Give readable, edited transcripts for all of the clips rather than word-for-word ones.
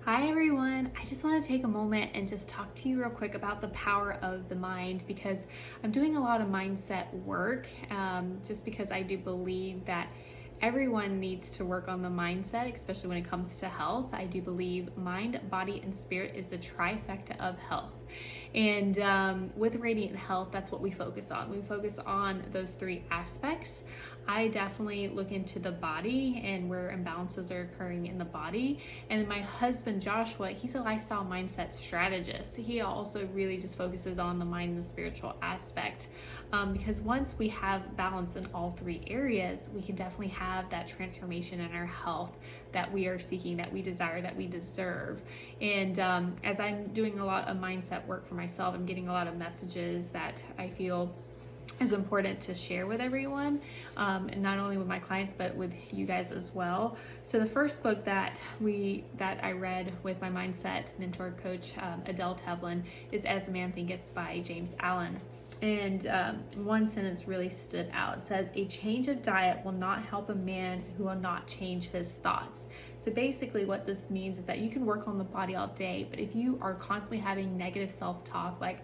Hi everyone, I just want to take a moment and just talk to you real quick about the power of the mind because I'm doing a lot of mindset work just because I do believe that everyone needs to work on the mindset, especially when it comes to health. I do believe mind, body, and spirit is the trifecta of health. And with Radiant Health, that's what we focus on. We focus on those three aspects. I definitely look into the body and where imbalances are occurring in the body. And then my husband, Joshua, he's a lifestyle mindset strategist. He also really just focuses on the mind and the spiritual aspect. Because once we have balance in all three areas, we can definitely have that transformation in our health that we are seeking, that we desire, that we deserve. And as I'm doing a lot of mindset work for myself, I'm getting a lot of messages that I feel is important to share with everyone, and not only with my clients but with you guys as well. So the first book that I read with my mindset mentor coach Adele Tevlin is As a Man Thinketh by James Allen. And one sentence really stood out. It says, "A change of diet will not help a man who will not change his thoughts." So basically what this means is that you can work on the body all day, but if you are constantly having negative self-talk, like,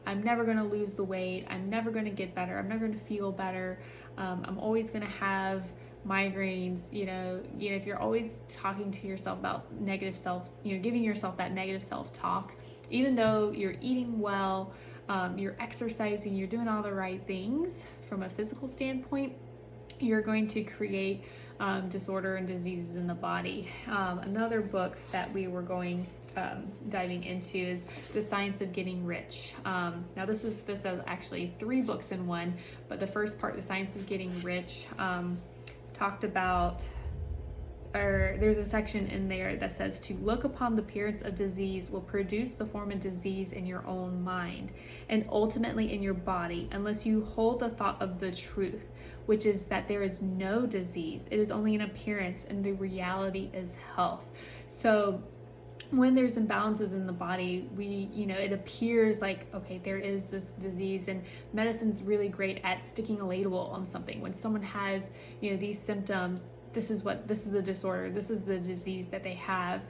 I'm never going to lose the weight, I'm never going to get better, I'm never going to feel better, I'm always going to have migraines, if you're always talking to yourself about negative giving yourself that negative self-talk, even though you're eating well, you're exercising, you're doing all the right things from a physical standpoint, you're going to create disorder and diseases in the body. Another book that we were diving into is The Science of Getting Rich. Now this is actually 3 books in one, but the first part, The Science of Getting Rich, talked about, or there's a section in there that says, to look upon the appearance of disease will produce the form of disease in your own mind and ultimately in your body, unless you hold the thought of the truth, which is that there is no disease. It is only an appearance, and the reality is health. So when there's imbalances in the body, it appears like, okay, there is this disease, and medicine's really great at sticking a label on something. When someone has, these symptoms, this is the disorder, this is the disease that they have.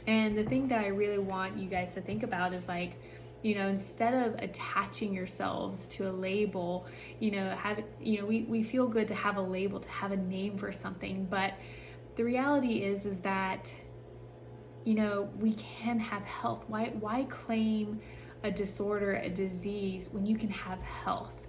And the thing that I really want you guys to think about is, like, instead of attaching yourselves to a label, we feel good to have a label, to have a name for something, but the reality is that we can have health. Why claim a disorder, a disease, when you can have health?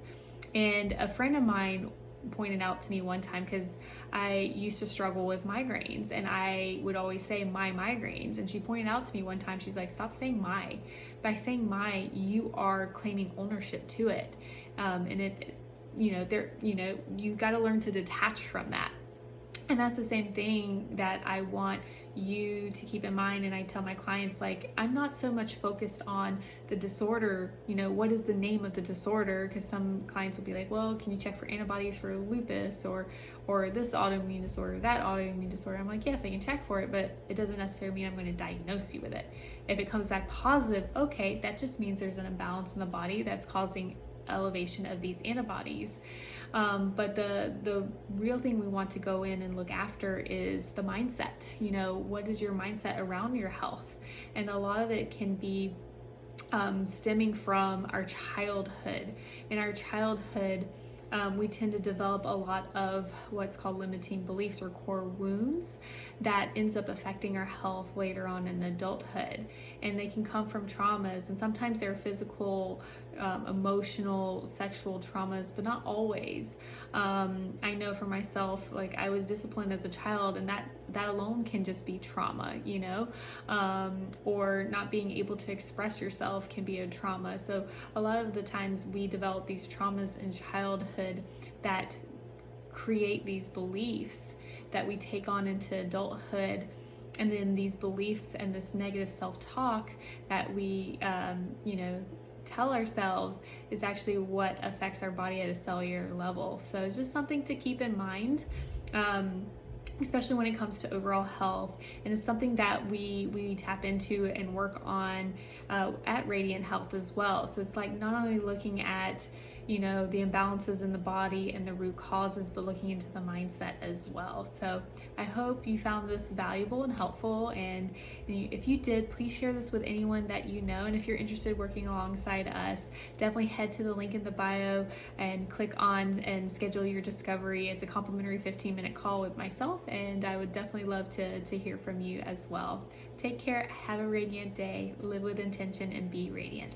And a friend of mine pointed out to me one time, because I used to struggle with migraines and I would always say my migraines, and she pointed out to me one time, she's like, stop saying my. By saying my, you are claiming ownership to it, and you got to learn to detach from that. And that's the same thing that I want you to keep in mind. And I tell my clients, like, I'm not so much focused on the disorder, what is the name of the disorder? Because some clients will be like, well, can you check for antibodies for lupus or this autoimmune disorder, that autoimmune disorder? I'm like, yes, I can check for it, but it doesn't necessarily mean I'm going to diagnose you with it. If it comes back positive, okay, that just means there's an imbalance in the body that's causing elevation of these antibodies. But the real thing we want to go in and look after is the mindset. What is your mindset around your health? And a lot of it can be stemming from our childhood. In our childhood, we tend to develop a lot of what's called limiting beliefs or core wounds that ends up affecting our health later on in adulthood. And they can come from traumas, and sometimes they're physical, emotional, sexual traumas, but not always. I know for myself, like, I was disciplined as a child, and that alone can just be trauma, or not being able to express yourself can be a trauma. So a lot of the times we develop these traumas in childhood that create these beliefs that we take on into adulthood. And then these beliefs and this negative self-talk that we, tell ourselves is actually what affects our body at a cellular level. So it's just something to keep in mind, especially when it comes to overall health. And it's something that we tap into and work on at Radiant Health as well. So it's like not only looking at the imbalances in the body and the root causes, but looking into the mindset as well. So I hope you found this valuable and helpful. And if you did, please share this with anyone that you know. And if you're interested in working alongside us, definitely head to the link in the bio and click on and schedule your discovery. It's a complimentary 15-minute call with myself, and I would definitely love to hear from you as well. Take care, have a radiant day, live with intention, and be radiant.